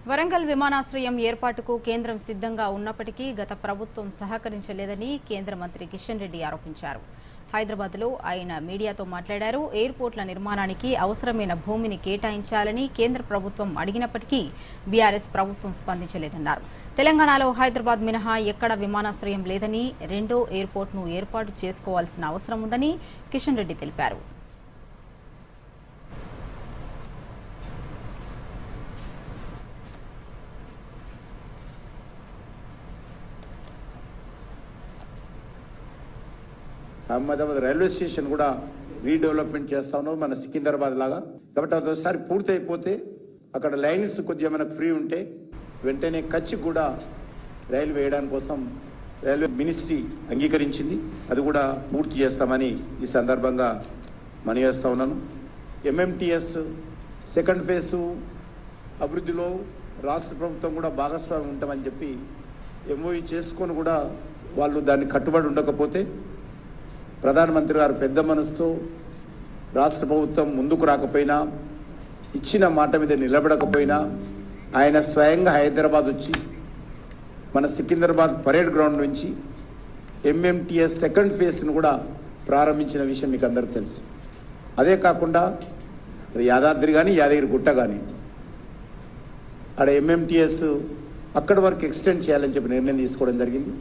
వరంగల్ విమానాశ్రయం ఏర్పాటుకు కేంద్రం సిద్ధంగా ఉన్నప్పటికీ గత ప్రభుత్వం సహకరించలేదని కేంద్ర మంత్రి కిషన్ రెడ్డి ఆరోపించారు. హైదరాబాద్లో ఆయన మీడియాతో మాట్లాడారు. ఎయిర్పోర్ట్ల నిర్మాణానికి అవసరమైన భూమిని కేటాయించాలని కేంద్ర ప్రభుత్వం అడిగినప్పటికీ బీఆర్ఎస్ ప్రభుత్వం స్పందించలేదన్నారు. తెలంగాణలో హైదరాబాద్ మినహా ఎక్కడ విమానాశ్రయం లేదని, రెండో ఎయిర్పోర్ట్ను ఏర్పాటు చేసుకోవాల్సిన అవసరం ఉందని కిషన్ రెడ్డి తెలిపారు. అహ్మదాబాద్ రైల్వే స్టేషన్ కూడా రీడెవలప్మెంట్ చేస్తా ఉన్నాం మన సికింద్రాబాద్ లాగా. కాబట్టి అదొకసారి పూర్తి అయిపోతే అక్కడ లైన్స్ కొద్దిగా మనకు ఫ్రీ ఉంటే వెంటనే కచ్చి కూడా రైలు వేయడానికి కోసం రైల్వే మినిస్ట్రీ అంగీకరించింది. అది కూడా పూర్తి చేస్తామని ఈ సందర్భంగా మనయేస్తా ఉన్నాను. ఎంఎంటీఎస్ సెకండ్ ఫేసు అభివృద్ధిలో రాష్ట్ర ప్రభుత్వం కూడా భాగస్వామ్యం ఉంటామని చెప్పి ఎంఓయూ చేసుకొని కూడా వాళ్ళు దాన్ని కట్టుబడి ఉండకపోతే ప్రధానమంత్రి గారు పెద్ద మనసుతో రాష్ట్ర ప్రభుత్వం ముందుకు రాకపోయినా, ఇచ్చిన మాట మీద నిలబడకపోయినా ఆయన స్వయంగా హైదరాబాద్ వచ్చి మన సికింద్రాబాద్ పరేడ్ గ్రౌండ్ నుంచి ఎంఎంటీఎస్ సెకండ్ ఫేజ్ను కూడా ప్రారంభించిన విషయం మీకు అందరికీ తెలుసు. అదే కాకుండా యాదాద్రి కానీ యాదగిరి గుట్ట కానీ ఆడ ఎంఎంటీఎస్ అక్కడి వరకు ఎక్స్టెండ్ చేయాలని చెప్పి నిర్ణయం తీసుకోవడం జరిగింది.